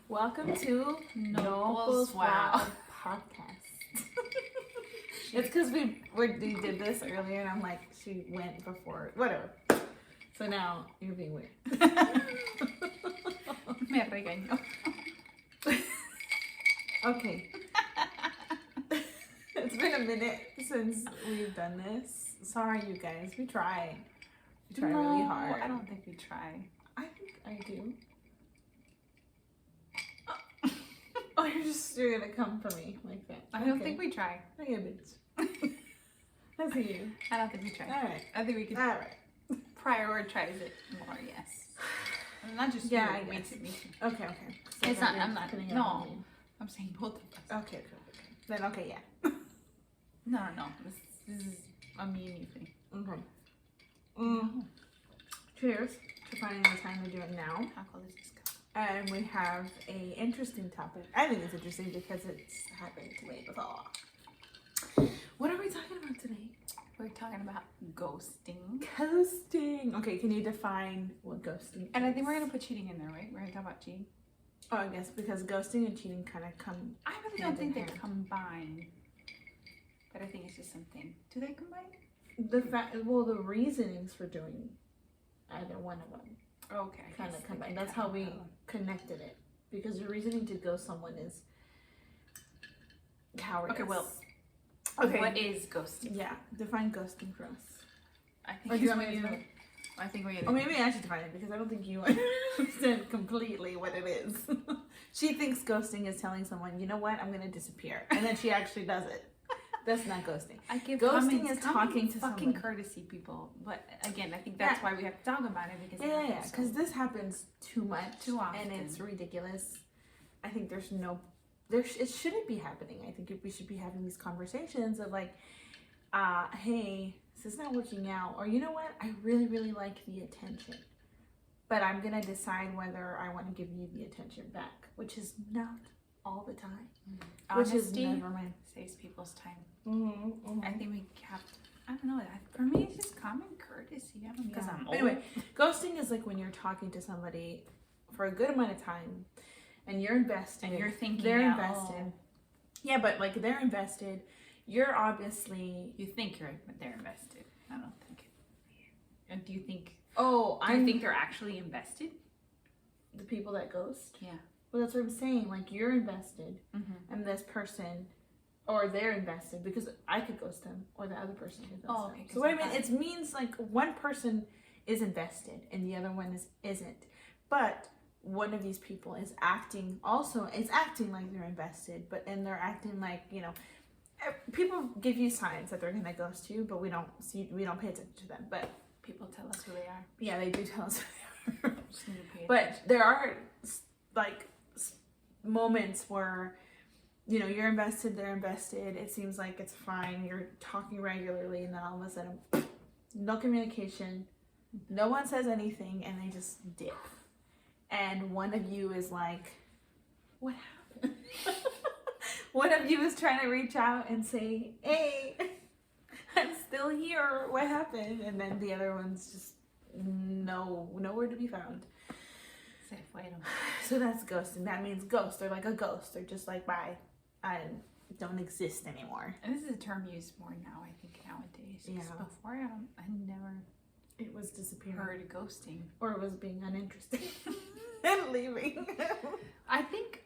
Welcome to Nopal's Wow podcast. It's because we did this earlier, and I'm like, she went before, whatever. So now you're being weird. Me regañó. Okay. It's been a minute since we've done this. Sorry, you guys. We try. We try really hard. I don't think we try. I think I do. Oh, you're gonna come for me like that. I don't think we try. Okay, bitch. I see you. I don't think we try. All right. I think we could All right. prioritize it more, yes. And not just Yeah, you, I me guess. too, me too. Okay. So It's then not, you're I'm not, putting it no. on me. I'm saying both of us. Okay. Then okay, yeah. No. This is a me thing. Okay. Cheers to finding the time to do it now. Alcohol is disgusting. And we have a interesting topic. I think it's interesting because it's happened to me before. What are we talking about today? We're talking about ghosting. Ghosting. Okay, can you define what ghosting And is? I think we're going to put cheating in there, right? We're going to talk about cheating. Oh, I guess because ghosting and cheating kind of come. I really Hand don't think in they hand. combine. But I think it's just something. Do they combine? The reasonings for doing either one of them Okay. kind of combine. That's how we connected it, because your reasoning to ghost someone is cowardice. Okay, well, Okay. what is ghosting? Yeah, define ghosting for us. I think Or do you it's want me when to? you- I think we Or maybe I should define it because I don't think you understand completely what it is. She thinks ghosting is telling someone, you know what, I'm gonna disappear, and then she actually does it. That's not ghosting. I give Ghosting comments, is talking to fucking someone. courtesy, people. But again, I think that's Yeah. why we have to talk about it because it Yeah, happens because so- this happens too much, Too often. and it's ridiculous. I think it shouldn't be happening. I think we should be having these conversations of like, hey, this is not working out, or you know what, I really, really like the attention, but I'm gonna decide whether I want to give you the attention back, which is not all the time, which is Honesty never mind. saves people's time. Mm-hmm, I think we have. I don't know. For me, it's just common courtesy. I don't know because Yeah. I'm old. Anyway, ghosting is like when you're talking to somebody for a good amount of time, and you're invested. And you're thinking they're that, invested. Yeah, but like they're invested. You're obviously. you think they're invested. I don't think it. And do you think? Oh, Do you think they're actually invested? the people that ghost. Yeah. Well, that's what I'm saying. Like you're invested, Mm-hmm. and this person, or they're invested because I could ghost them, or the other person could ghost Oh, them. okay, So what I 'cause mean, I it means like one person is invested and the other one isn't. But one of these people is acting like they're invested, and they're acting like, you know, people give you signs that they're gonna ghost you, but we don't pay attention to them. But People tell us who they are. yeah, they do tell us. who they are. Just need to pay But attention. there are like moments where, you know, you're invested, they're invested. It seems like it's fine. You're talking regularly, and then all of a sudden, no communication. No one says anything, and they just dip. And one of you is like, "What happened?" One of you is trying to reach out and say, "Hey, I'm still here. What happened?" And then the other one's just nowhere to be found. Se fueron. So that's ghosting. That means ghost. They're like a ghost. They're just like, bye. I don't exist anymore. And this is a term used more now, I think, nowadays. 'Cause Yeah. Before, I never It was disappearing. heard ghosting. Or it was being uninteresting and leaving. I think,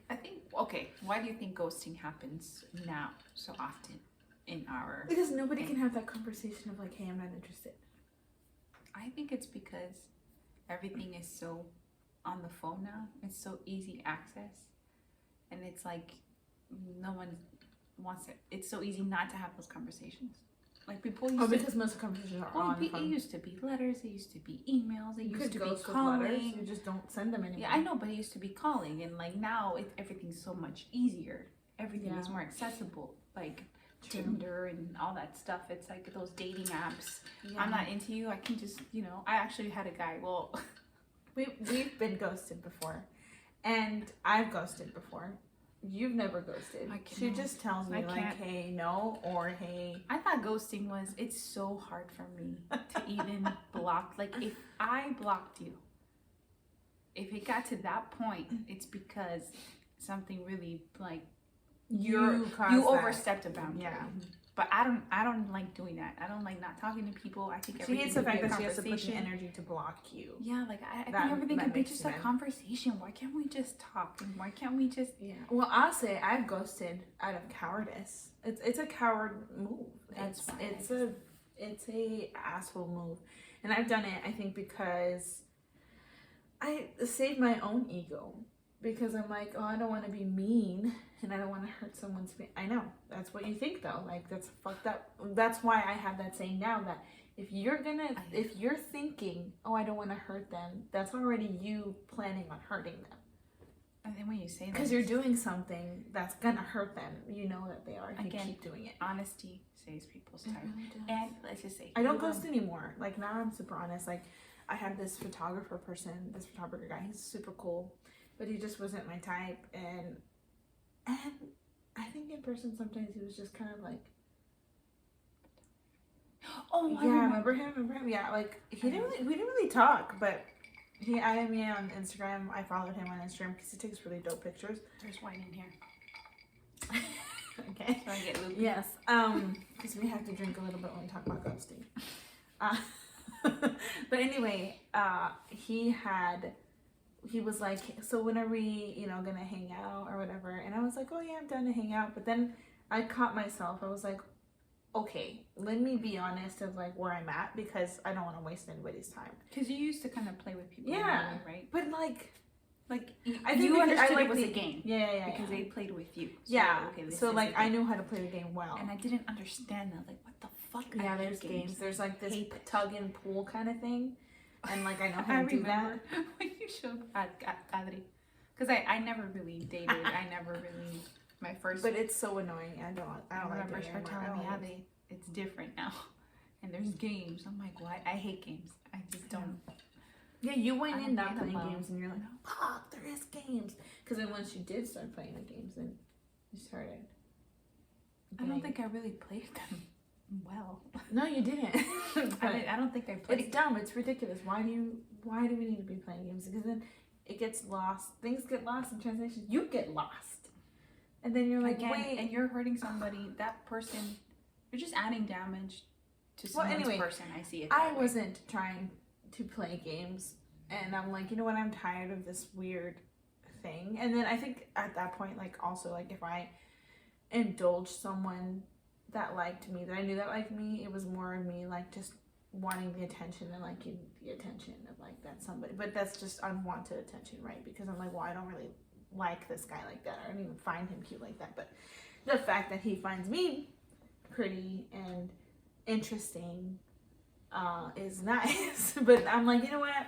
okay, why do you think ghosting happens now so often in our... Because nobody can have that conversation of like, hey, I'm not interested. I think it's because everything is so on the phone now. It's so easy access. And it's like, no one wants it. It's so easy not to have those conversations. Like people used Oh, to... because most conversations are Well, on the it phone. used to be letters, it used to be emails, it You used could to be ghost with letters. You calling. just don't send them anymore. Yeah, I know, but it used to be calling, and like now, everything's so much easier. Everything is Yeah. more accessible, like True. Tinder and all that stuff. It's like those dating apps. Yeah. I'm not into you. I can just, I actually had a guy. Well, We've been ghosted before. And I've ghosted before. You've never ghosted. I She can't. just tells me I like, can't. hey, no, or hey. I thought ghosting was. It's so hard for me to even block. Like if I blocked you, if it got to that point, it's because something really like You caused you that. overstepped a boundary. Yeah. But I don't like doing that. I don't like not talking to people. I think She everything hates the could be fact a that she has to put the conversation. energy to block you. Yeah, like I think That- everything that could be makes just sense. a conversation. Why can't we just talk? And why can't we just? Yeah. Well, I'll say I've ghosted out of cowardice. It's a coward move. That's fine. It's a asshole move, and I've done it. I think because I saved my own ego. Because I'm like, oh, I don't want to be mean, and I don't want to hurt someone's feelings. I know that's what you think though. Like that's fucked up. That's why I have that saying now that if you're thinking, oh, I don't want to hurt them, that's already you planning on hurting them. And then when you say that, Because you're doing something that's gonna hurt them. You know that they are if Again, you keep doing it. honesty saves people's It time. really does. And let's just say I don't you ghost anymore. Like now I'm super honest. Like I have this photographer guy, he's super cool, but he just wasn't my type, and I think in person sometimes he was just kind of like, Oh, I yeah, remember. remember him? Yeah, like we didn't really talk, but he added me on Instagram. I followed him on Instagram because he takes really dope pictures. There's wine in here. Okay. So I get loopy. Yes, because we have to drink a little bit when we talk about ghosting. But anyway, he was like, so when are we, gonna hang out or whatever? And I was like, oh yeah, I'm down to hang out. But then I caught myself. I was like, okay, let me be honest of like where I'm at because I don't want to waste anybody's time. Because you used to kind of play with people, Yeah. in a way, right? But like, Like I think you because understood I it was like a game yeah, because they played with you. So, yeah. Okay, this So is like a I game. knew how to play the game well. And I didn't understand that. Like, what the fuck? I Yeah, hate there's games. There's like this Hate. tug and pull kind of thing, and like I know I how to do that. remember when you showed Adri, because I never really dated. I never really my first. But it's so annoying. I don't I like remember it her anymore. telling me I don't Adri, it's different now, and there's games. I'm like, what? I hate games. I just don't. Yeah, you went I in don't not play them playing well. games, and you're like, fuck, there is games. Because then once you did start playing the games, then you started. I don't think I really played them well. No, you didn't. But I don't think I played. it's dumb. It's ridiculous. Why do we need to be playing games? Because then it gets lost. Things get lost in translation. You get lost, and then you're like, Again, wait. and you're hurting somebody. That person, you're just adding damage to Well, someone's anyway, person. I see it. I that way. wasn't trying to play games, and I'm like, you know what? I'm tired of this weird thing. And then I think at that point, like, also, like, if I indulged someone that liked me, that I knew that liked me, it was more of me, like, just wanting the attention and liking the attention of, like, that somebody. But that's just unwanted attention, right? Because I'm like, well, I don't really like this guy like that. I don't even find him cute like that. But the fact that he finds me pretty and interesting is nice. But I'm like, you know what?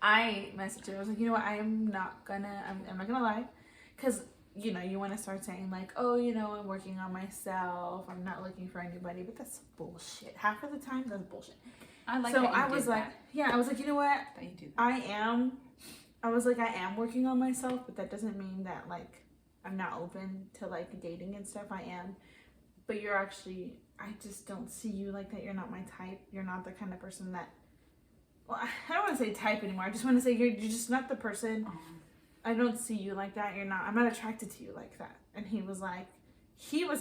I messaged her. I was like, you know what? I'm not gonna lie, because you want to start saying like, oh, I'm working on myself. I'm not looking for anybody, but that's bullshit. Half of the time, that's bullshit. I like. So that you I was did like, that, yeah, I was like, you know what? that you do that. I was like, I am working on myself, but that doesn't mean that like I'm not open to like dating and stuff. I am, but I just don't see you like that. You're not my type. You're not the kind of person that. Well, I don't want to say type anymore. I just want to say you're just not the person. I don't see you like that. I'm not attracted to you like that. And he was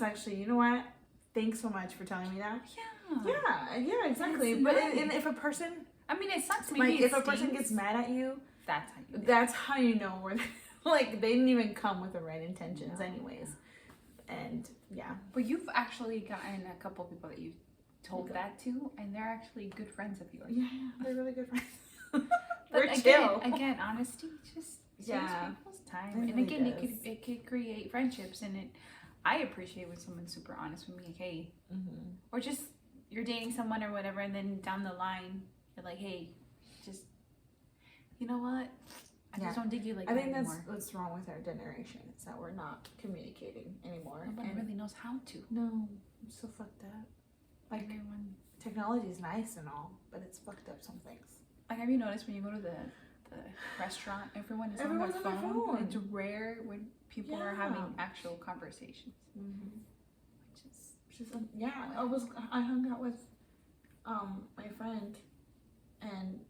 actually, you know what? Thanks so much for telling me that. Yeah, exactly. That's But nice. and if a person, I mean, it sucks. Maybe like, it if a person stings. gets mad at you, That's how you. that's how you know where, like, they didn't even come with the right intentions, No. anyways. And yeah, But you've actually gotten a couple of people that you told Okay. that to, and they're actually good friends of yours. yeah, they're really good friends. But We're again, chill. again, honesty just saves Yeah. people's time, It and really again, does. it could create friendships, and I appreciate when someone's super honest with me, like, hey, Mm-hmm. or just you're dating someone or whatever, and then down the line you're like, hey, just you know what, I Yeah. just don't dig you like I that think that's anymore. what's wrong with our generation. It's that we're not communicating anymore. Nobody And really knows how to. no, I'm so fucked up. Like, Everyone, technology is nice and all, but it's fucked up some things. like, have you noticed when you go to the restaurant, everyone is Everyone's on their on their phone. phone. It's rare when people are Yeah. having actual conversations. Mm-hmm. Which is Yeah, I hung out with my friend, and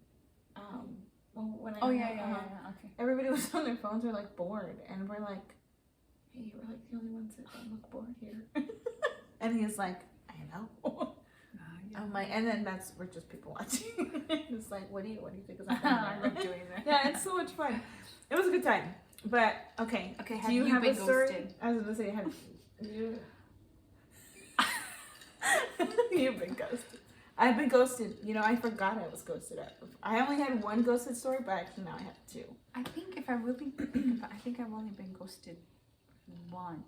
when I Oh yeah, okay. everybody was on their phones or like bored, and we're like, hey, we're like the only ones that don't look bored here. And he's like, I know. I'm like, and then we're just people watching. It's like, what do you think is happening? I love doing that. Yeah, it's so much fun. It was a good time. But okay, Okay, do you have been a story? ghosted? I was gonna say, have you? You've been ghosted. I've been ghosted. You know, I forgot I was ghosted. I only had one ghosted story, but actually now I have two. I think if I really think about, I think I've only been ghosted once.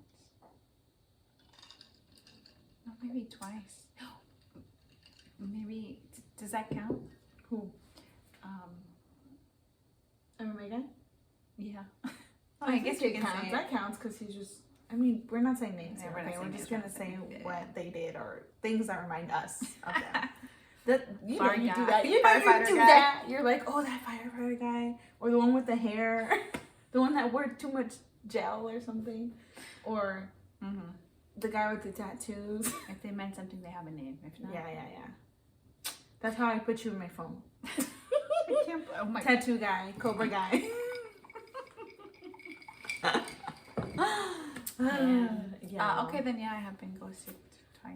No, maybe twice. Maybe does that count? Who? Megan? Yeah. I guess think we it can counts. say it. That counts because he's just. I mean, we're not saying names. Yeah, Here, we're not okay, saying we're just names, gonna say yeah. what they did or things that remind us of them. That you know Fire you do guy. that. You know you Firefighter do guy. that. You're like, oh, that firefighter guy, or the one with the hair, the one that wore too much gel or something, or the guy with the tattoos. If they meant something, they have a name. If not, Yeah. That's how I put you in my phone. I can't. Oh my Tattoo guy, Cobra guy. Yeah. Okay, then yeah, I have been ghosted twice.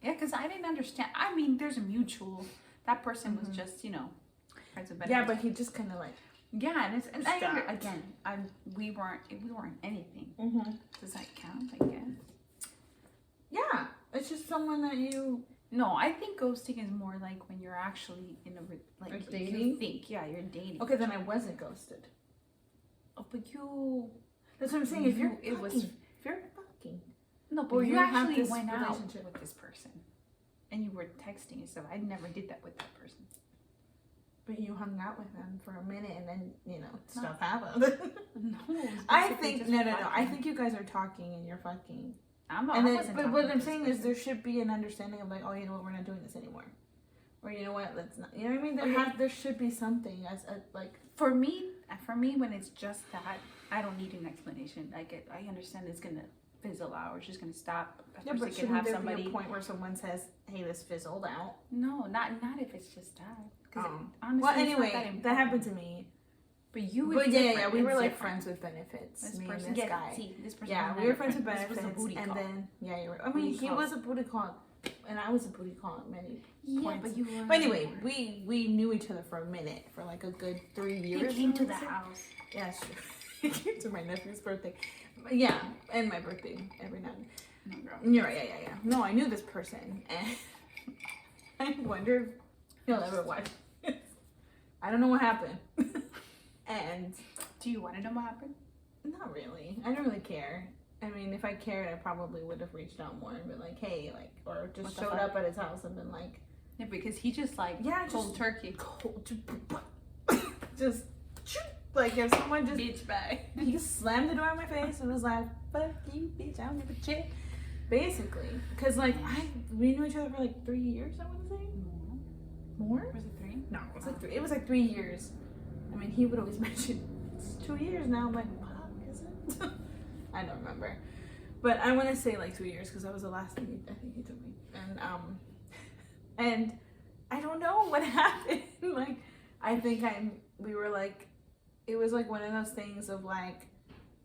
Yeah, because I didn't understand. I mean, there's a mutual. That person was just, friends with benefits. Yeah, but he just kind of like. Yeah, and Stopped. again, we weren't anything. Mm-hmm. Does that count? I guess. Yeah, it's just someone that you. No, I think ghosting is more like when you're actually in a Like you dating? think, yeah, you're dating. Okay, then I wasn't ghosted. Oh, but you. That's what I'm saying. If you're It fucking, was- if you're fucking, No, But but you you have actually this went out relationship. with this person, and you were texting and stuff. I never did that with that person. but you hung out with them for a minute and then stuff happened. No, it was I basically think just no. I fucking. think you guys are talking and you're fucking. I'm not. And I then, wasn't but talking what to I'm this saying is person. there should be an understanding of like, oh, you know what, we're not doing this anymore, or you know what, let's not. You know what I mean? There should be something as a like. For me, when it's just that, I don't need an explanation. Like I understand it's gonna fizzle out or it's just gonna stop. Yeah, Person but can shouldn't have there somebody. be a point where someone says, "Hey, this fizzled out"? No, not if it's just that. 'Cause Oh. honestly, Well, it's not anyway, important. that happened to me. But you. But it's yeah, different. we were It's like different. friends with benefits. This Me person, and this yeah, guy. see, this person. Yeah, was we were not friends with friend. This was a benefits, booty and call. then you were. I mean, Booty he call. was a booty call, and I was a booty call at many Yeah, points. but you were. But anyway, we knew each other for a minute, for like a good 3 He years. came I to would the say. house. Yeah, it's true. He came to my nephew's birthday. But yeah, and my birthday every now and then. No, girl. And you're right, yeah. No, I knew this person, and I wonder if he'll ever watch this. I don't know what happened. And Do you want to know what happened? not really. I don't really care. I mean, if I cared, I probably would have reached out more and been like, hey, like, or just What the showed fuck? up at his house and been like, Yeah, because he just like Yeah, cold just- turkey. just, like, if someone just, Bitch bag. he just slammed the door in my face and was like, fuck you, bitch, I don't give a shit. Basically. Because, like, we knew each other for like 3 years, I want to say. More? Was it 3? No, it was like 3. It was like 3 years. I mean, he would always mention, it's 2 years now. I'm like, fuck, is it? I don't remember. But I want to say like 2 years because that was the last thing I think he told me. And I don't know what happened. Like, I think we were like, it was like one of those things of like,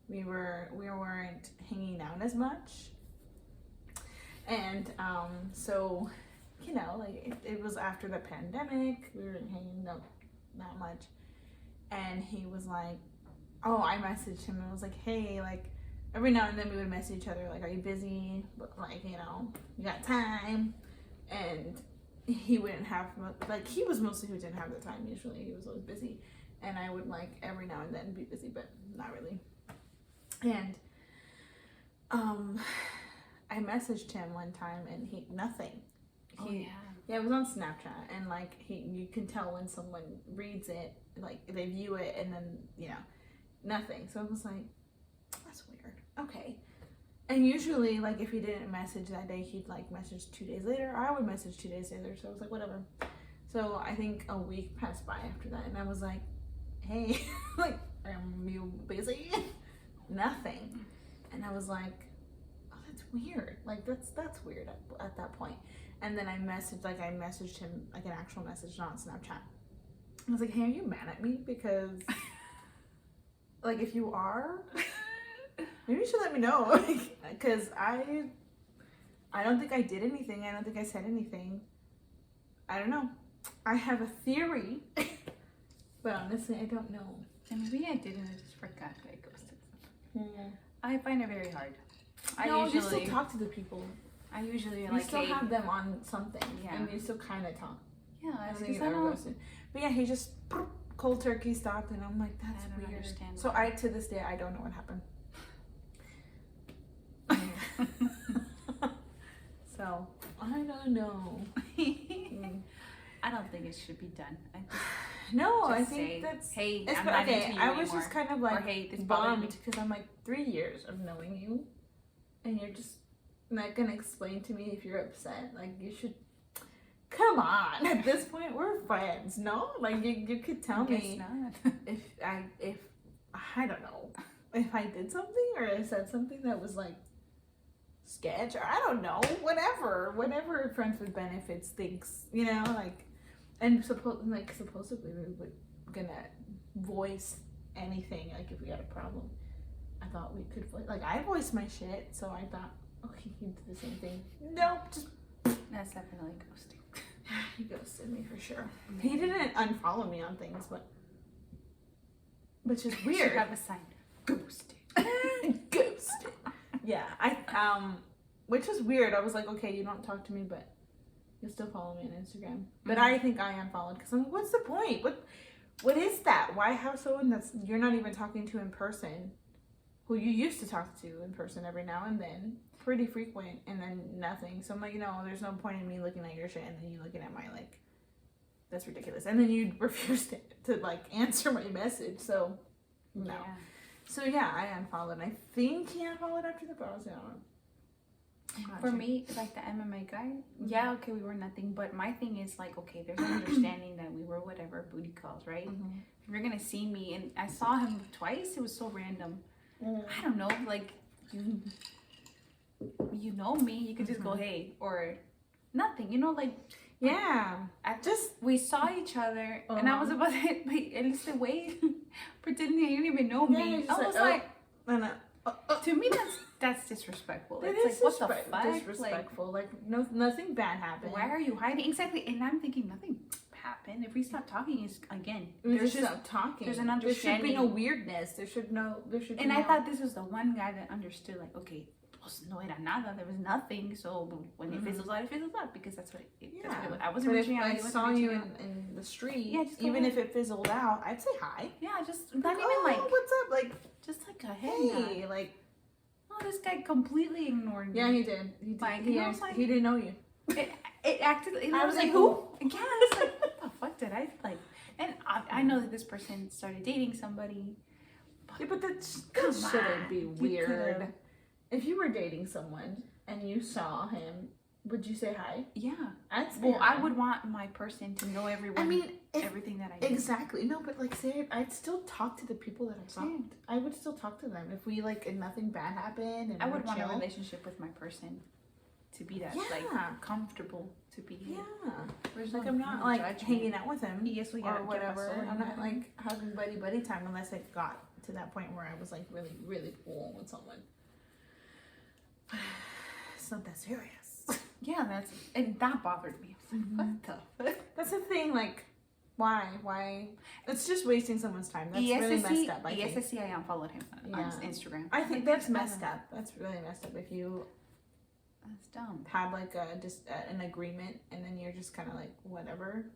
we weren't hanging out as much. And so, you know, like it was after the pandemic, we weren't hanging out that much. And he was like, oh, I messaged him and was like, hey, like every now and then we would message each other, like, are you busy? But like, you know, you got time? And he wouldn't have, like, he was mostly who didn't have the time usually. He was always busy. And I would like every now and then be busy, but not really. And I messaged him one time and nothing. Oh He- yeah. Yeah, it was on Snapchat, and like you can tell when someone reads it, like they view it, and then nothing. So I was like, that's weird. Okay. And usually, like if he didn't message that day, he'd like message 2 days later. Or I would message 2 days later. So I was like, whatever. So I think a week passed by after that, and I was like, hey, like, are you busy? Nothing. And I was like, oh, that's weird. Like that's weird at that point. And then I messaged him like an actual message, not Snapchat. I was like, hey, are you mad at me? Because, like, if you are, maybe you should let me know. Because I don't think I did anything. I don't think I said anything. I don't know. I have a theory, but honestly, I don't know. And maybe I didn't. I just forgot that I ghosted someone. I find it very hard. No, you still talk to the people. I usually You like. still have them on something, Yeah. and you still kind of talk. Yeah, I it's think because I you never don't. ghosted. But yeah, he just cold turkey stopped, and I'm like, that's I don't weird. understand So why. to this day, I don't know what happened. So I don't know. I don't think it should be done. I think No, I just think say, that's. hey, It's I'm not okay. into you I was anymore. just kind of Or like hey, this bothered me. bummed because I'm like 3 years of knowing you, and you're just not gonna explain to me if you're upset. Like you should. Come on, at this point we're friends, no? Like you could tell Guess me not. if I don't know if I did something or I said something that was like sketch or I don't know, whatever Friends with Benefits thinks, you know, like, and supposedly we were gonna voice anything, like if we had a problem. I thought we could like I voiced my shit, so I thought, okay, he did the same thing. Nope, just That's definitely ghosting. he ghosted me for sure. He didn't unfollow me on things, but which is Should weird. have a sign. Ghosted. Ghosted. Yeah, which is weird. I was like, okay, you don't talk to me, but you still follow me on Instagram. But I think I unfollowed because I'm like, what's the point? What is that? Why have someone that's you're not even talking to in person, who you used to talk to in person every now and then, pretty frequent, and then nothing. So I'm like, there's no point in me looking at your shit and then you looking at my like. That's ridiculous. And then you refused to like answer my message. So no. Yeah. So yeah, I unfollowed. I think he unfollowed after the pause. I don't know. For me, like the MMA guy, yeah, okay, we were nothing. But my thing is like, okay, there's an understanding that we were whatever booty calls, right? If you're gonna see me, and I saw him twice, it was so random. I don't know, like you know me, you could just go hey or nothing, like. Yeah. We saw each other, and I was about to hit, like, at least the way, pretending you didn't even know me. I was like, to me, that's disrespectful. It It's is like, what the fuck? disrespectful. Like no, nothing bad happened. Why are you hiding? Exactly. And I'm thinking nothing happened. If we stop talking, is again, We there's just stop talking. there's an There should be understanding. no weirdness. There should be. And no, I thought this was the one guy that understood, like, okay, pues no era nada. There was nothing. So when it fizzles out, it fizzles out because that's what it. Yeah. That's what I wasn't But if reaching out. I he wasn't saw reaching you out. in the street, Yeah, just go even ahead. if it fizzled out, I'd say hi. Yeah, just not even Oh, like, what's up? Like, just like a hey. hey, like. Oh, this guy completely ignored me. Yeah, he did. He did. Like, he, I was like- he didn't know you. It acted. I was like, who? Yeah, I was like, what the fuck did I like? And I know that this person started dating somebody. Yeah, but that Come shouldn't on. be You weird. could've- If you were dating someone and you saw him, would you say hi? Yeah. I'd say Well, hi. I would want my person to know everyone. I mean, everything that I do. exactly. No, but like, say I'd still talk to the people that I saw. Same. I would still talk to them if we like and nothing bad happened. And I we're would want a chill. relationship with my person to be that Yeah. like comfortable to be. Yeah. There's Like no- I'm not no like judgment. hanging out with him Yes, we or got whatever. I'm not like having buddy time unless it got to that point where I was like really, really cool with someone. It's not that serious. Yeah, and that bothered me. I was like, what the fuck? That's the thing, like, why? It's just wasting someone's time. That's really messed up, I think. ESSC, I unfollowed him on Yeah. Instagram. I think that's messed up. That's really messed up. If you That's dumb. had like an agreement and then you're just kind of like, whatever,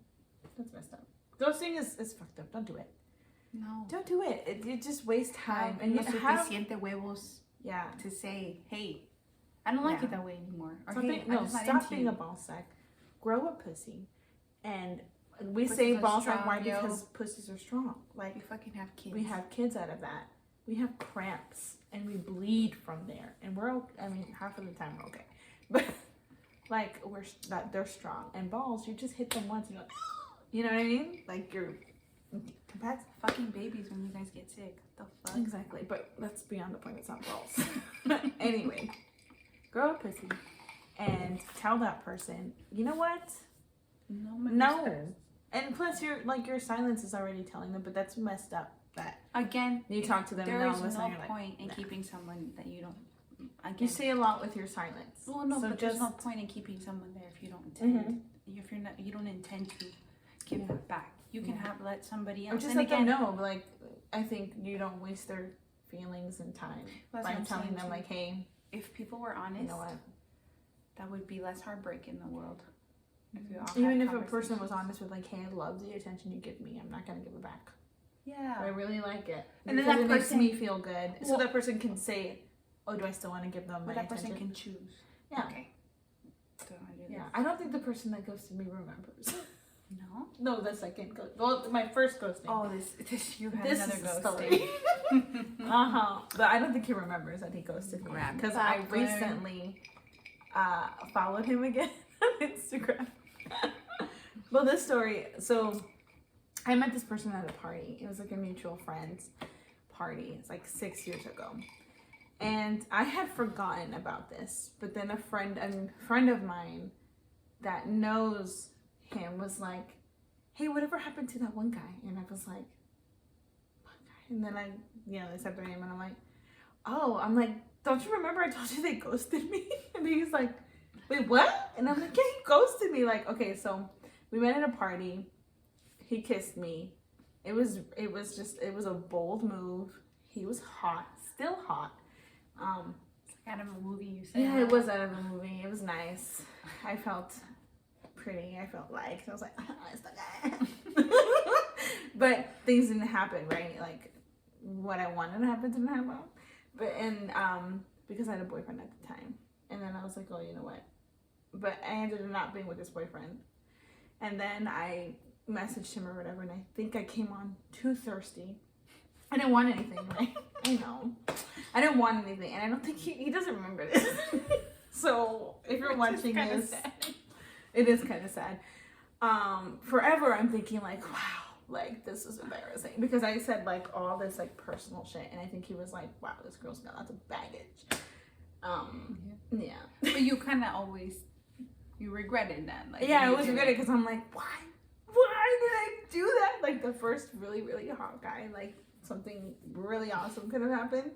that's messed up. Ghosting is fucked up. Don't do it. No. Don't do it. You just waste time. And And you have, suficiente huevos yeah. to say, hey, I don't like Yeah. it that way anymore. Or Stop hey, being, I'm no, just not stop into being you. a ball sack. Grow a pussy. And we Pussies say are ball sack, strong, why? yo. Because pussies are strong. Like, We fucking have kids. we have kids out of that. We have cramps and we bleed from there. And we're okay. I mean, half of the time we're okay. But like they're strong. And balls, you just hit them once and you're like, you know what I mean? Like you're compared. fucking babies when you guys get sick. What the fuck? Exactly. But that's beyond the point. It's not balls. Anyway, grow a pussy and tell that person, you know what? No. No. And plus, your silence is already telling them, but that's messed up. That Again, you talk to them, and there all is of a sudden no you're like, point in nah. keeping someone that you don't. Again, You say a lot with your silence. well, no, so but there's no point in keeping someone there if you don't intend. If you don't intend to give it back. You can let somebody Or else. just And let again, them know. Like, I think you don't waste their feelings and time that's by what I'm telling saying them too. like, hey, if people were honest, you know what? that would be less heartbreak in the world. If we all Even had if a person was conversations. honest with like, hey, I love the attention you give me, I'm not gonna give it back. Yeah. I really like it. And then Because that it makes person- me feel good. So Well- that person can say, oh, do I still want to give them my But that attention? person can choose. Yeah. Okay. So I do Yeah. this. I don't think the person that ghosted me remembers. No. No, the second ghost. Well, my first ghosting. Oh, this you had This another is the ghost. story. But I don't think he remembers that he ghosted me. Grab Because that I one. recently followed him again on Instagram. Well, this story. So I met this person at a party. It was like a mutual friend's party. It's like 6 years ago. And I had forgotten about this. But then a friend of mine that knows him was like, hey, whatever happened to that one guy? And I was like, what guy? And then they said their name, and I'm like, oh, don't you remember I told you they ghosted me? And he's like, wait, what? And I'm like, yeah, he ghosted me. Like, okay, so we met at a party. He kissed me. It was a bold move. He was hot, still hot. It's like out of a movie, you said. Yeah, it was out of a movie. It was nice. I felt pretty. I felt liked. I was like, it's the guy. But things didn't happen, right? Like what I wanted to happen didn't happen. Because I had a boyfriend at the time, and then I was like, oh, you know what? But I ended up not being with this boyfriend, and then I messaged him or whatever, and I think I came on too thirsty. I didn't want anything, right? I know. I didn't want anything, and I don't think he doesn't remember this. So if you're watching this, it is kind of sad. Forever I'm thinking like, wow, like this is embarrassing, because I said like all this like personal shit, and I think he was like, wow, this girl's got lots of baggage. Yeah. But you kind of always, you regretted that. Like, Yeah, I you always did regret it. it because I'm like, why did I do that? Like the first really, really hot guy, like something really awesome could have happened.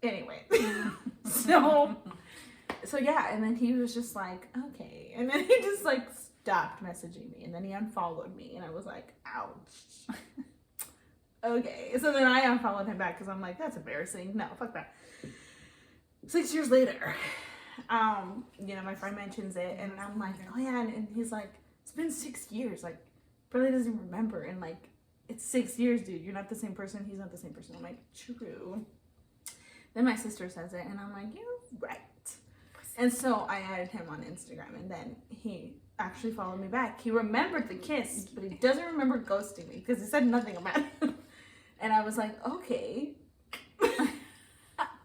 Anyway, so yeah, and then he was just like, okay, and then he just like stopped messaging me, and then he unfollowed me, and I was like, ouch. Okay, so then I unfollowed him back because I'm like, that's embarrassing. No, fuck that. 6 years later, my friend mentions it, and I'm like, oh yeah, and he's like, it's been 6 years, like, probably doesn't remember, and like, it's 6 years, dude. You're not the same person. He's not the same person. I'm like, true. Then my sister says it, and I'm like, you're right. And so I added him on Instagram, and then he actually followed me back. He remembered the kiss, but he doesn't remember ghosting me because he said nothing about it. And I was like, okay,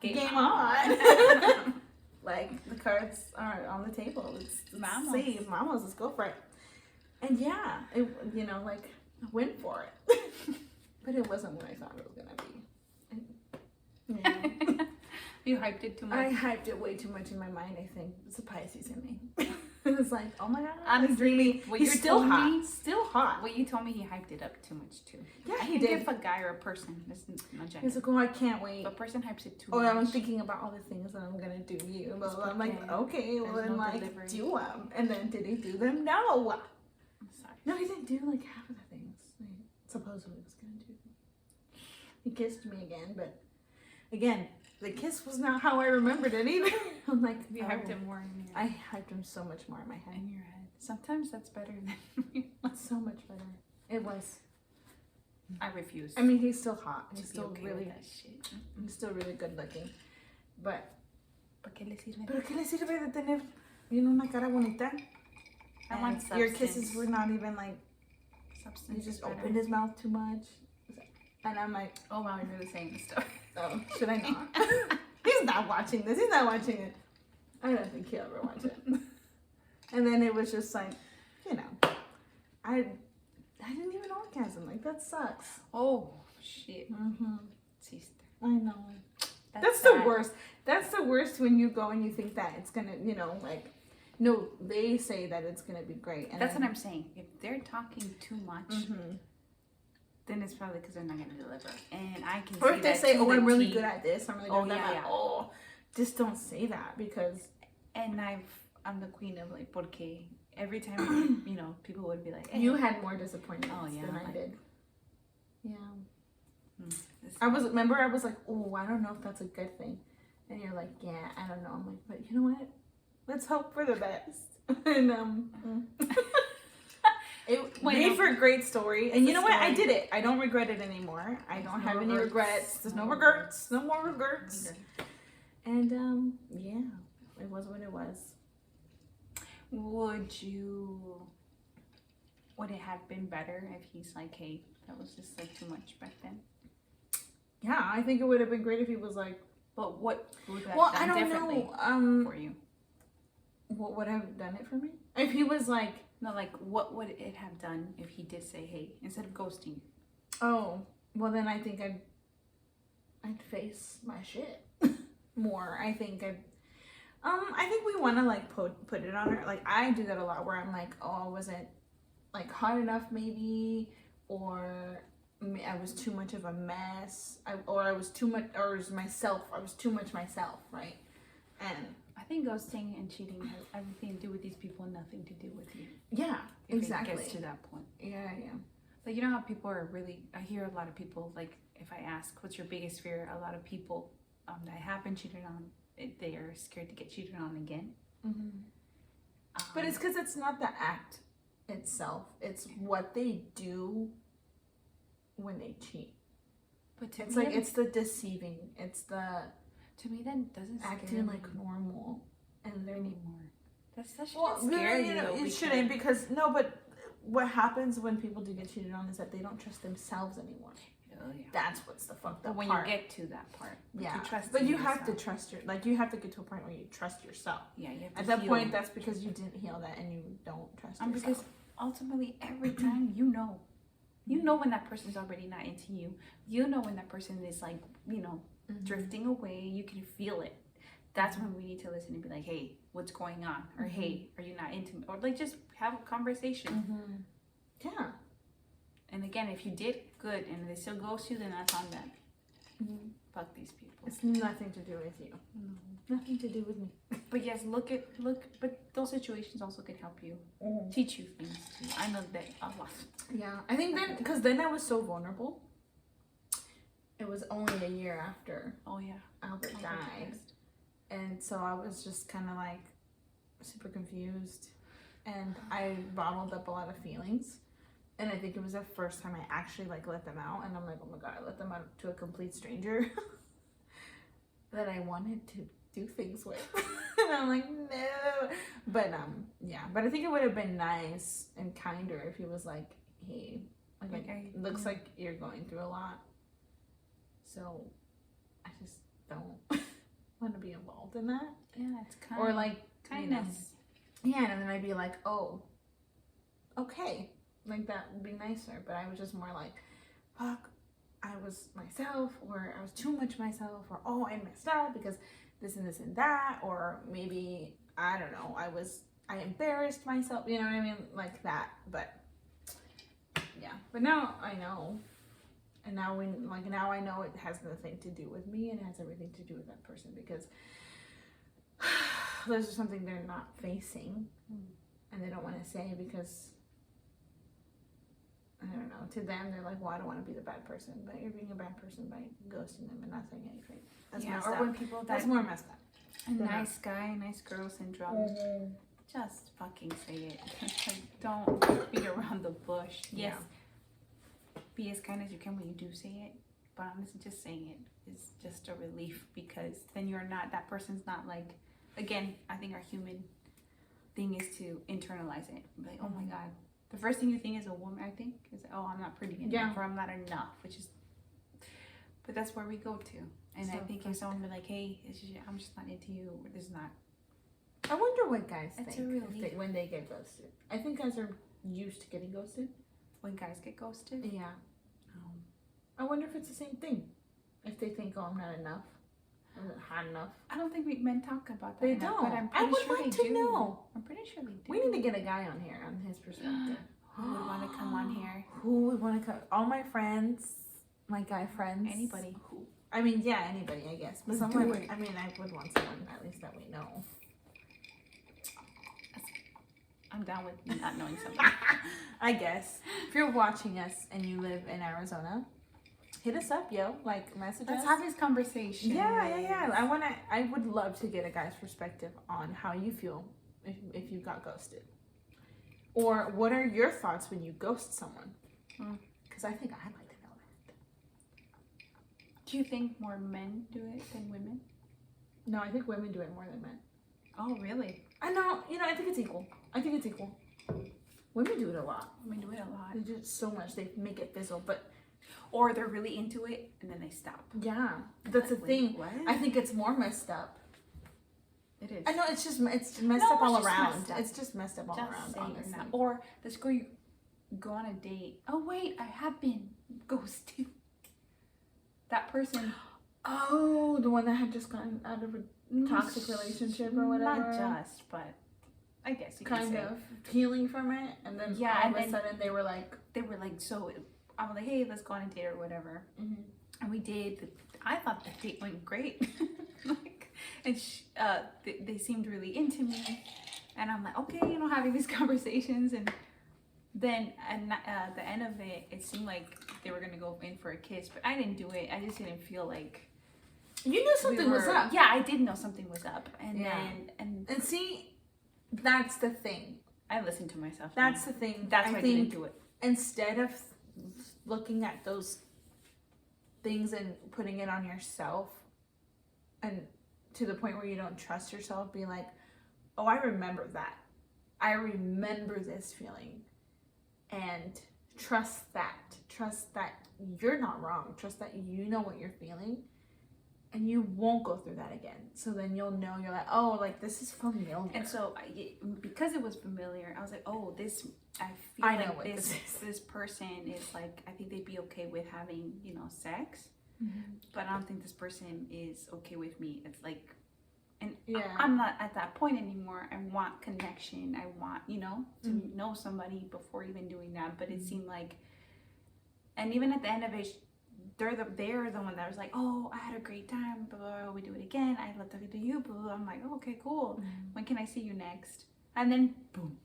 game on. Like, the cards are on the table. Let's see, mamas, let's go for it. And yeah, I went for it. But it wasn't what I thought it was going to be. Yeah. You hyped it too much. I hyped it way too much in my mind, I think. It's a Pisces in me. It was like, oh my god, Honestly, I'm dreaming. what He's you still told hot. me- Still hot. Well, you told me he hyped it up too much too. Yeah, I he think did. if a guy or a person, that's not gender. He's like, oh, I can't wait. If a person hypes it too Oh, much. I'm thinking about all the things that I'm gonna do to you. Blah, blah, blah. I'm like, Okay. okay, well There's then, no like, delivery. do them. And then, did he do them? No. I'm sorry. No, he didn't do like half of the things I supposedly was gonna do. He kissed me again, but again, the kiss was not how I remembered it either. I'm like, You hyped it more in your I hyped him so much more in my head. in your head. Sometimes that's better than It's so much better. It was. I refuse. I mean, he's still hot. to He's be still okay really, with that shit. he's still really good looking. But, ¿Para qué le sirve? ¿pero qué le sirve de tener, una cara bonita? I want And your substance. kisses were not even like, Substance he just is better. opened his mouth too much. And I'm like, Oh wow, you're really saying this stuff. oh, should I not? He's not watching this. He's not watching it. I don't think he'll ever watch it. And then it was just like, I didn't even orgasm. Like, that sucks. Oh shit. Mm-hmm. Sister. I know. That's the sad. worst. That's the worst when you go and you think that it's gonna, like, No, they say that it's gonna be great. And That's what I'm saying. If they're talking too much, Mm-hmm. then it's probably because they're not going to deliver. And I can Or see if they that say, to "Oh, the I'm really T. good at this," I'm really good Oh, at that. yeah, I'm yeah. like, oh, just don't say that because. And I'm the queen of like, porque every time, you know, people would be like, hey. You had more disappointments than I like- did. Yeah. This- I was like, oh, I don't know if that's a good thing. And you're like, yeah, I don't know. I'm like, but you know what? Let's hope for the best. And it made for a great story. And you know what? I did it. I don't regret it anymore. I don't have any regrets. There's no regrets. No more regrets. And yeah, it was what it was. Would it have been better if he's like, hey, that was just like too much back then? Yeah, I think it would have been great if he was like, But what would have well, done I don't differently know. for you? What would have done it for me? If he was like, No, like what would it have done if he did say, hey, instead of ghosting? oh, well then I think I'd face my shit more. I think we want to like put it on her. Like I do that a lot where I'm like, oh, I wasn't like hot enough maybe, or I was too much of a mess, I was too much, or it was myself. I was too much myself, right? And I think ghosting and cheating has everything to do with these people, nothing to do with you. yeah, If exactly. it gets to that point. Yeah. Like, you know how people are really, I hear a lot of people, like, if I ask, what's your biggest fear? A lot of people that have been cheated on, they are scared to get cheated on again. Mm-hmm. But it's because it's not the act itself. It's what they do when they cheat. But to It's me, like, it's the deceiving. It's the to me, that doesn't scare acting me like normal. And they're anymore. That shouldn't well, scare you know, though, it shouldn't because no, but what happens when people do get cheated on is that they don't trust themselves anymore. Oh, yeah. That's what's the fucked But up when part. you get to that part, yeah, to trust but you yourself. have to trust you have to get to a point where you trust yourself. Yeah, you have to At that heal. point, that's because you didn't heal that and you don't trust yourself. Because ultimately, every time you know when that person's already not into you. You know when that person is like, you know, drifting away. You can feel it. That's when we need to listen and be like, hey, what's going on? Or hey, are you not into me? Or like just have a conversation. Yeah. And again, if you did good and they still ghost you, then that's on them. Fuck these people. It's nothing to do with you. Nothing to do with me. But yes, but those situations also could help you, teach you things too. I know that a lot. Yeah, I think then, because then I was so vulnerable. It was only a year after Oh yeah, Albert died. And so I was just kind of like super confused. And I bottled up a lot of feelings. And I think it was the first time I actually like let them out. And I'm like, oh my God, I let them out to a complete stranger that I wanted to do things with. And I'm like, no. But yeah. But I think it would have been nice and kinder if he was like, hey, like it looks like you're going through a lot. So I just don't want to be involved in that. Yeah, it's kind Or like kindness. Yeah, and then I'd be like, oh, okay. Like that would be nicer. But I was just more like, fuck, I was myself, or I was too much myself, or oh, I messed up because this and that, or maybe, I don't know, I embarrassed myself, you know what I mean? Like that. But yeah. But now I know. And now now I know it has nothing to do with me, and it has everything to do with that person, because there's just something they're not facing and they don't want to say because I don't know, to them they're like, well, I don't want to be the bad person, but you're being a bad person by ghosting them and not saying anything. That's messed up. When people That's more messed up. a nice guy, nice girl syndrome. Just fucking say it. Like, don't beat around the bush. Yes. Be as kind as you can when you do say it, but honestly, just saying it is just a relief, because then you're not, that person's not like, again, I think our human thing is to internalize it. Be like, oh my God. The first thing you think as a woman, I think, is, oh, I'm not pretty enough, or I'm not enough, which is, but that's where we go to. And I think if someone be like, hey, I'm just not into you, or this is not. I wonder what guys It's think a relief. when they get ghosted. I think guys are used to getting ghosted. When guys get ghosted? Yeah. I wonder if it's the same thing. If they think, oh, I'm not enough. Isn't hot enough. I don't think men talk about that. They enough, don't. But I'm I pretty would sure like they to do. know. I'm pretty sure they do. We need to get a guy on here on his perspective. Who would want to come on here? Who would want to come? All my friends, my guy friends. Anybody. Who? I mean, yeah, anybody, I guess. But Let's someone, do it. I mean, I would want someone at least that we know. I'm down with not knowing something. I guess. If you're watching us and you live in Arizona, hit us up, yo. Like, message Let's us. have this conversation. Yeah. I would love to get a guy's perspective on how you feel if you got ghosted. Or what are your thoughts when you ghost someone? Because I think I'd like to know that. Do you think more men do it than women? No, I think women do it more than men. Oh, really? I know, I think it's equal. Women do it a lot. Women do it a lot. They do it so much, they make it fizzle. But Or they're really into it and then they stop. yeah, that's the Wait, thing. what? I think it's more messed up. It is. I know it's messed No, up it's all just around. messed up. It's just messed up all Just around, say you're honestly. not. Or this girl, you go on a date. Oh wait, I have been ghosted. That person. Oh, the one that had just gotten out of a toxic relationship or whatever. Not just, but I guess you kind could say. of healing from it, and then Yeah, all and of a then- sudden they were like, They were like, so I was like, hey, let's go on a date or whatever. And we did. I thought the date went great. Like, and they seemed really into me. And I'm like, okay, having these conversations. And then at the end of it, it seemed like they were going to go in for a kiss. But I didn't do it. I just didn't feel like... you knew something was up. Yeah, I did know something was up. And Yeah. then... And see, that's the thing. I listened to myself. That's the thing. That's why I didn't do it. Instead of looking at those things and putting it on yourself, and to the point where you don't trust yourself, be like, oh, I remember that. I remember this feeling. And trust that. Trust that you're not wrong. Trust that you know what you're feeling. And you won't go through that again. So then you'll know, you're like, oh, like this is familiar. And so, because it was familiar, I was like, oh, I feel I know like what this person is like, I think they'd be okay with having, sex. But I don't think this person is okay with me. It's like, and Yeah. I'm not at that point anymore. I want connection. I want, to know somebody before even doing that. But it seemed like, and even at the end of it, they're the one that was like, oh, I had a great time, blah, blah, blah, we do it again, I'd love to do you, blah, blah. I'm like, oh, okay, cool. When can I see you next? And then, boom,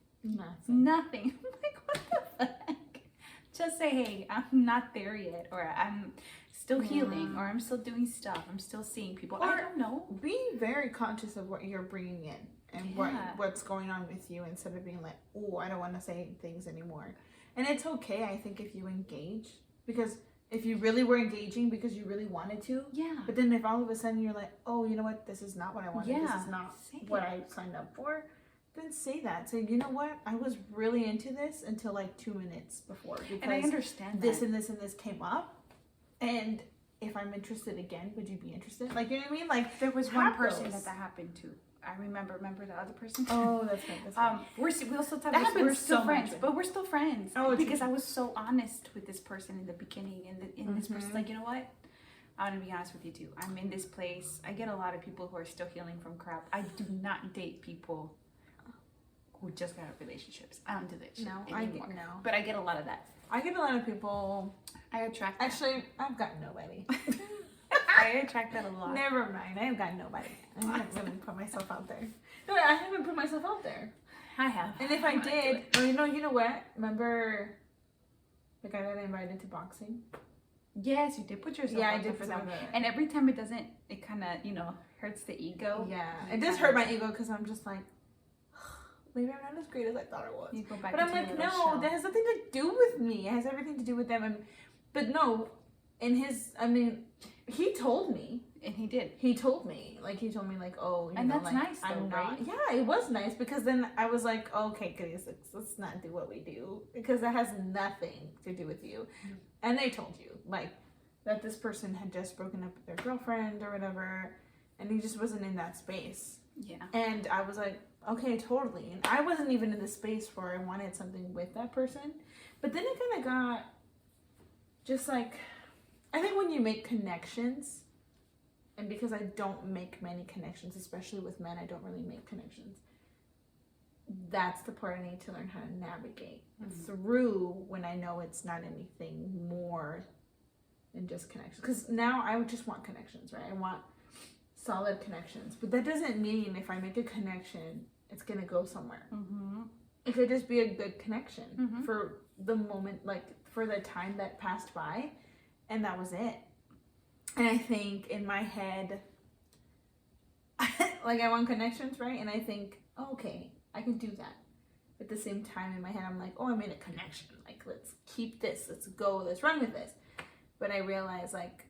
nothing. I'm like, what the fuck? Just say, hey, I'm not there yet, or I'm still healing, or I'm still doing stuff, I'm still seeing people. Or I don't know. Be very conscious of what you're bringing in and what's going on with you, instead of being like, oh, I don't want to say things anymore. And it's okay, I think, if you engage, because if you really were engaging because you really wanted to, Yeah. but then if all of a sudden you're like, oh, you know what, this is not what I wanted, this Yeah. is not Say what it. I signed up for, then say that. Say, you know what, I was really into this until like 2 minutes before, And I because understand this that. and this and this came up, and if I'm interested again, would you be interested? Like, you know what I mean? Like, There was one have person those. that happened to. I remember the other person. oh, that's right, that's right. We'll still talk. That happens We're still so friends, much. but we're still friends. Oh, because true. I was so honest with this person in the beginning, and this person's like, you know what? I'm gonna be honest with you too. I'm in this place. I get a lot of people who are still healing from crap. I do not date people who just got out of relationships. I don't do that shit anymore. But I get a lot of that. I get a lot of people. I attract. That. Actually, I've got nobody. I attract that a lot. Never mind. I've got nobody. I haven't really put myself out there. No, I haven't put myself out there. I have. And if I did, or you know what? Remember the guy that I invited to boxing? Yes, you did put yourself. Yeah, I out there did for put that. myself out there. And every time it doesn't, it kind of hurts the ego. Yeah, it does hurt my ego, because I'm just like, maybe I'm not as great as I thought I was. You go back. But I'm into your like, little no, shell. that has nothing to do with me. It has everything to do with them. But no, he told me. And he did. He told me, like, oh, you And know, that's like, nice, though, I'm not. right? Yeah, it was nice, because then I was like, okay, Chris, let's not do what we do, because that has nothing to do with you. And they told you, like, that this person had just broken up with their girlfriend or whatever, and he just wasn't in that space. Yeah. And I was like, okay, totally. And I wasn't even in the space where I wanted something with that person. But then it kind of got just like, I think when you make connections, and because I don't make many connections, especially with men, I don't really make connections. That's the part I need to learn how to navigate through when I know it's not anything more than just connections. Because now I would just want connections, right? I want solid connections. But that doesn't mean if I make a connection, it's going to go somewhere. It could just be a good connection for the moment, like for the time that passed by, and that was it. And I think in my head, like I want connections, right? And I think, oh, okay, I can do that. At the same time, in my head, I'm like, oh, I made a connection. Like, let's keep this. Let's go. Let's run with this. But I realize, like,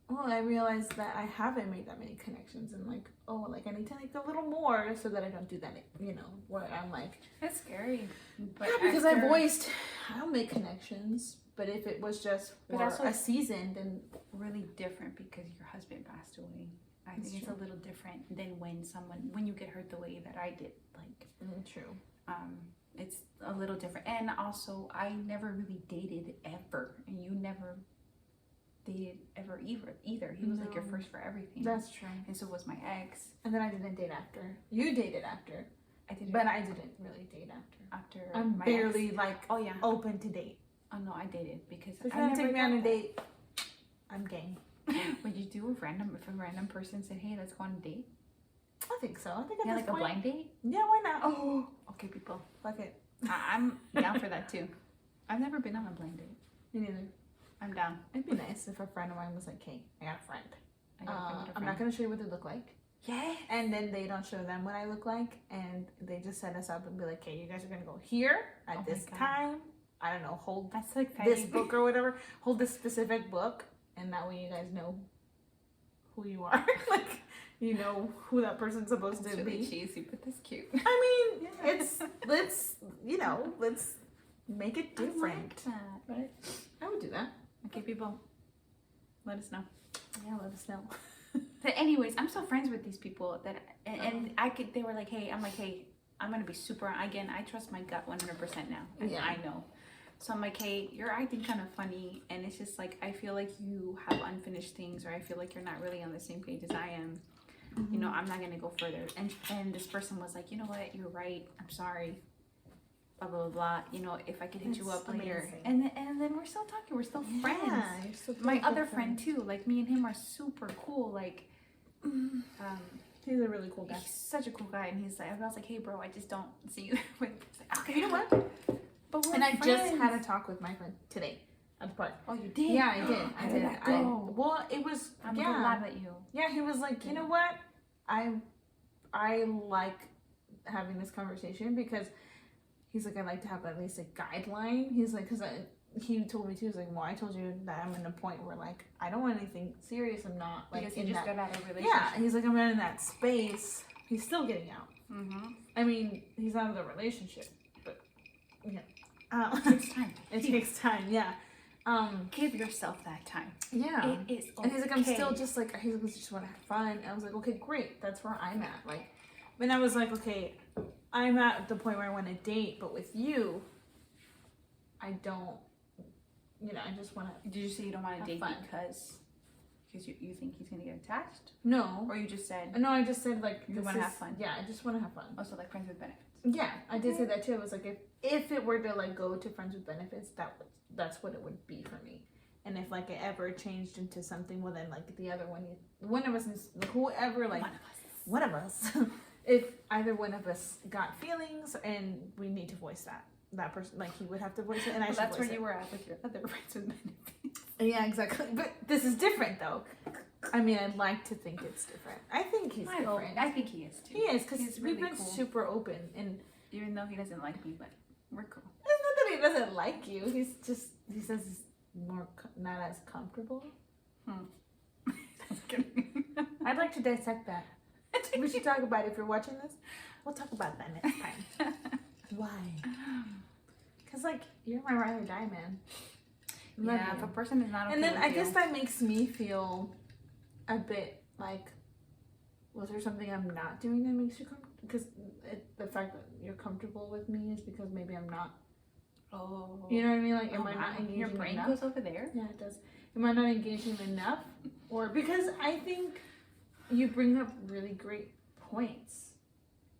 I realized that I haven't made that many connections. And, like, oh, like, I need to make a little more so that I don't do that, where I'm like. That's scary. But yeah, because I'll make connections. But if it was just for a season, then. Really different because your husband passed away. I think it's a little different than when you get hurt the way that I did. Like, true. It's a little different. And also, I never really dated ever, and you never dated ever either. He was like your first for everything. That's true. And so was my ex. And then I didn't date after. You dated after. I did, but I didn't really date after. I'm my barely ex. open to date. Oh no, I dated because so if you want to take me on a date, I'm game. Would you do if a random person said, "Hey, let's go on a date"? I think so. I think at this like point, a blind date. Yeah, why not? Oh, okay, people. Fuck it. I'm down for that too. I've never been on a blind date. Me neither. I'm down. It'd be nice if a friend of mine was like, "Hey, I got a friend. I'm not gonna show you what they look like." Yeah. And then they don't show them what I look like, and they just set us up and be like, "Hey, you guys are gonna go here at this time. I don't know, hold that's like this book or whatever. Hold this specific book, and that way you guys know who you are. Like, you know who that person's supposed to really be." Cheesy, but that's cute. I mean, let's make it different. I like that. Right? I would do that. Okay, people, let us know. Yeah, let us know. But anyways, I'm still friends with these people and they were like, hey, I'm like, hey, I'm gonna be super. Again, I trust my gut 100% now. I know. So I'm like, hey, you're acting kind of funny, and it's just like I feel like you have unfinished things, or I feel like you're not really on the same page as I am. You know, I'm not gonna go further. And this person was like, you know what, you're right. I'm sorry. Blah blah blah. You know, if I could hit you up later, and then we're still talking. We're still friends. You're still my other friend too. Like me and him are super cool. Like, he's a really cool guy. He's such a cool guy, and he's like, I was like, hey bro, I just don't see you with. Like, okay, you know what? But and I just had a talk with my friend today at the park. Oh, you did? Yeah, I did. How did that go? Well, it was. I'm glad at you. Yeah, he was like, you know what? I like having this conversation because he's like, I like to have at least a guideline. He's like, because he told me too. He's like, well, I told you that I'm in a point where like I don't want anything serious. I'm not like because he just got out of a relationship. Yeah, he's like, I'm not in that space. He's still getting out. I mean, he's out of the relationship, but yeah. It takes time. It takes time, yeah. Give yourself that time. Yeah. It is okay. And he's like, I'm still just like, he's like, just want to have fun. And I was like, okay, great. That's where I'm at. Like, but I was like, okay, I'm at the point where I want to date, but with you, I don't, I just want to. Did you say you don't want to date fun. because you think he's going to get attached? No. Or you just said? No, I just said like, you want to have fun. Yeah, I just want to have fun. Also, like friends with benefits. Yeah, I did say that too. I was like, if it were to like go to friends with benefits, that's what it would be for me. And if like it ever changed into something, well then like the other one of us is whoever like one of us, if either one of us got feelings and we need to voice that person, like he would have to voice it, and I should that's voice where you were at with your other friends with benefits. Yeah, exactly. But this is different though. I mean, I'd like to think it's different. I think he's different. I think he is too. He is, because really we've been super open, and even though he doesn't like me, but we're cool. It's not that he doesn't like you. He says he's more not as comfortable. I'd like to dissect that. We should talk about it. If you're watching this, we'll talk about that next time. Why? Because like you're my ride or die man. Yeah, if a person is not okay and then with I guess that makes me feel a bit like, was there something I'm not doing that makes you comfortable? Because the fact that you're comfortable with me is because maybe I'm not. Oh. You know what I mean? Like, am I not engaging Your brain enough? goes over there? Yeah, it does. Am I not engaging enough? Or because I think you bring up really great points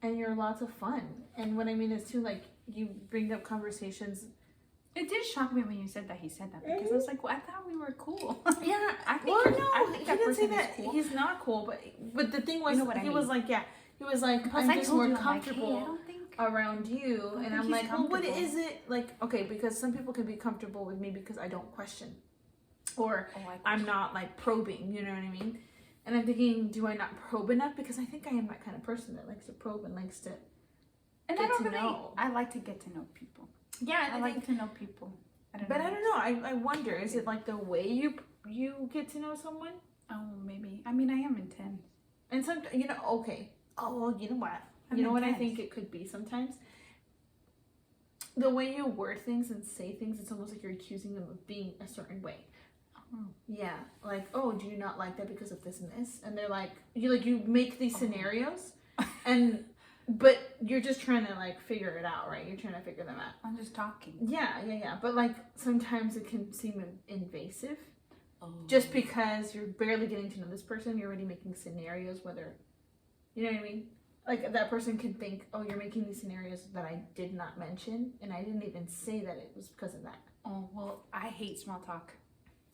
and you're lots of fun. And what I mean is too, like, you bring up conversations. It did shock me when you said that he said that because I was like, well, I thought we were cool. Yeah, I think well, you're- no, I think he that didn't say person is that. cool. He's not cool, but the thing was, You know what I he was mean. like, yeah, he was like, Plus, I'm I just told more you, I'm like, comfortable hey, I don't think. around you, don't and think I'm he's like, well, what comfortable. is it like? Okay, because some people can be comfortable with me because I don't question, or Oh, I'm not like probing. You know what I mean? And I'm thinking, do I not probe enough? Because I think I am that kind of person that likes to probe and likes to. And get I don't to really. know. I like to get to know people. Yeah, I like to know people. I don't but know. I don't know. I wonder, is it like the way you get to know someone? Oh, maybe. I mean, I am intense. And some, okay. Oh, well, you know what? I'm You know what I intense. think it could be sometimes? The way you word things and say things, it's almost like you're accusing them of being a certain way. Oh. Yeah, like, oh, do you not like that because of this and this? And they're like, you make these scenarios, but you're just trying to like figure it out, right? You're trying to figure them out. I'm just talking. Yeah. But like sometimes it can seem invasive, Oh. just because you're barely getting to know this person. You're already making scenarios, whether, you know what I mean? Like that person can think, oh, you're making these scenarios that I did not mention, and I didn't even say that it was because of that. Oh, well, I hate small talk.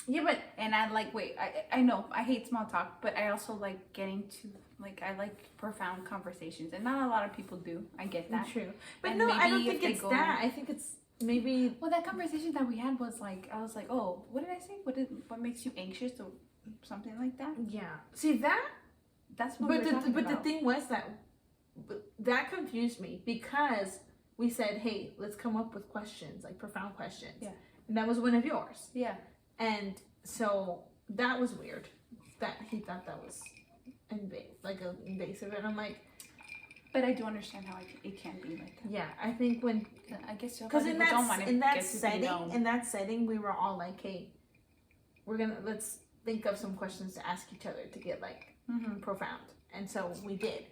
Yeah, but And I like, I know, I hate small talk, but I also like getting to, like, I like profound conversations. And not a lot of people do. I get that. true. But And no, I maybe don't if think they it's go- that. I think it's maybe. Well, that conversation that we had was like, I was like, oh, what did I say? What makes you anxious or something like that? Yeah. See that? That's what But we're talking the about. thing was that confused me because we said, hey, let's come up with questions, like profound questions. Yeah. And that was one of yours. Yeah. And so that was weird. That he thought that was invasive, and I'm like, But I do understand how it can be like that. yeah. I think when I guess because in don't want to that get to be setting, known. in that setting, we were all like, hey, let's think of some questions to ask each other to get like profound, and so we did.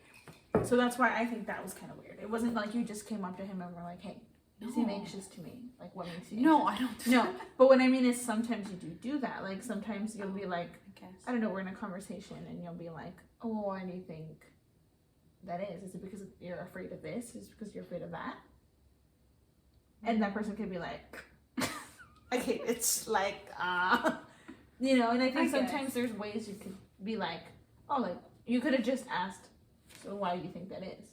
So that's why I think that was kind of weird. It wasn't like you just came up to him and were like, hey, you seem No. anxious to me. Like, what makes you No, anxious? I don't. No, but what I mean is sometimes you do that. Like, sometimes you'll be like, I guess. I don't know, we're in a conversation and you'll be like, oh, why do you think that is? Is it because you're afraid of this? Is it because you're afraid of that? And that person could be like, okay, it's like, and I think I guess. sometimes there's ways you could be like, oh, like, you could have just asked, so why do you think that is?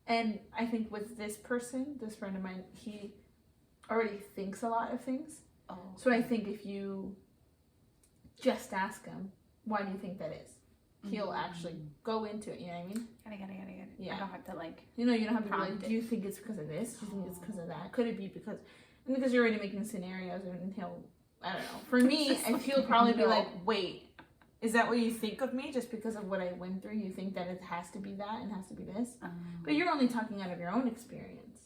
And I think with this person, this friend of mine, he already thinks a lot of things. Oh. So I think if you just ask him, why do you think that is? He'll actually go into it, you know what I mean? Got it. Yeah. I don't have to like. You don't have to be like, Prompt do you think it's because of this? Do you think it's because of that? Could it be because you're already making scenarios and he'll, I don't know. For me, he'll probably be No. like, wait, is that what you think of me just because of what I went through? You think that it has to be that and has to be this? But you're only talking out of your own experience.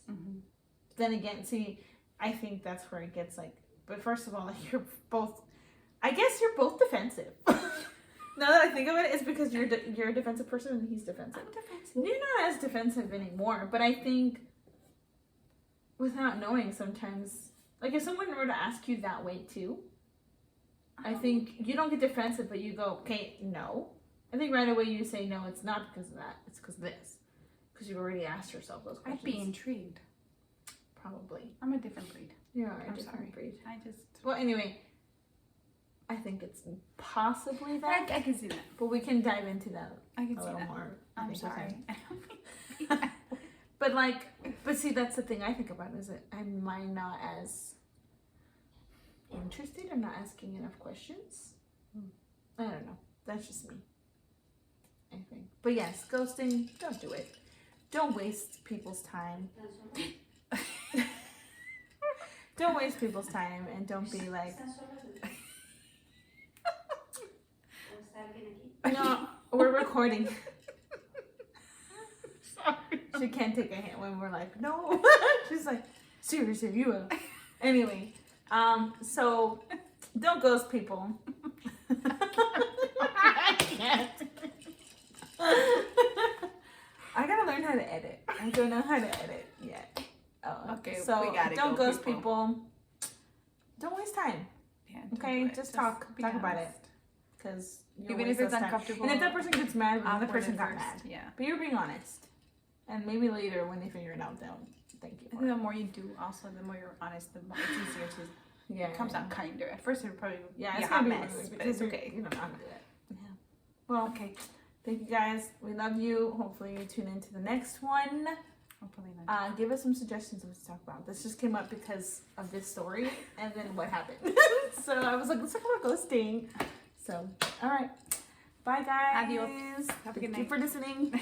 Then again, see, I think that's where it gets like, but first of all, like you're both defensive. Now that I think of it, it's because you're a defensive person and he's defensive. I'm defensive. You're not as defensive anymore, but I think without knowing sometimes, like if someone were to ask you that way too, I think you don't get defensive, but you go, okay, no. I think right away you say, no, it's not because of that, it's because of this. Because you've already asked yourself those questions. I'd be intrigued. Probably. I'm a different breed. You are a I'm different sorry. breed. I just. Well, anyway, I think it's possibly that, I can see that. but we can dive into that I can a see little that. more. I I'm think, with sorry. him. But see, that's the thing I think about is that am I not as interested? I'm not asking enough questions. I don't know. That's just me. I think. But yes, ghosting, don't do it. Don't waste people's time. Don't waste people's time and don't be like, no, we're recording. Sorry. She can't take a hint when we're like, no. She's like, seriously, you will. Anyway, so don't ghost people. I can't. I gotta learn how to edit. I don't know how to edit yet. Okay, so we gotta don't go, ghost people. Don't waste time. Yeah, Okay, don't do it. just talk about it. honest. because Even if it's uncomfortable. And if that person gets mad, then the awkward person at got first, mad. Yeah. But you're being honest, and maybe later when they figure it out, they'll thank you. I For think it. the more you do, also the more you're honest, the more it's easier to. Yeah, It comes out kinder. At first, it probably Yeah, be it's a hot gonna be mess, rude but because it's okay. You don't know how to do it. Yeah. Well, Okay. thank you guys. We love you. Hopefully you tune into the next one. Hopefully not. Give us some suggestions of what to talk about. This just came up because of this story and then what happened. So I was like, let's talk about ghosting. So, all right. Bye, guys. Adios. Have a good Thank you night. for listening.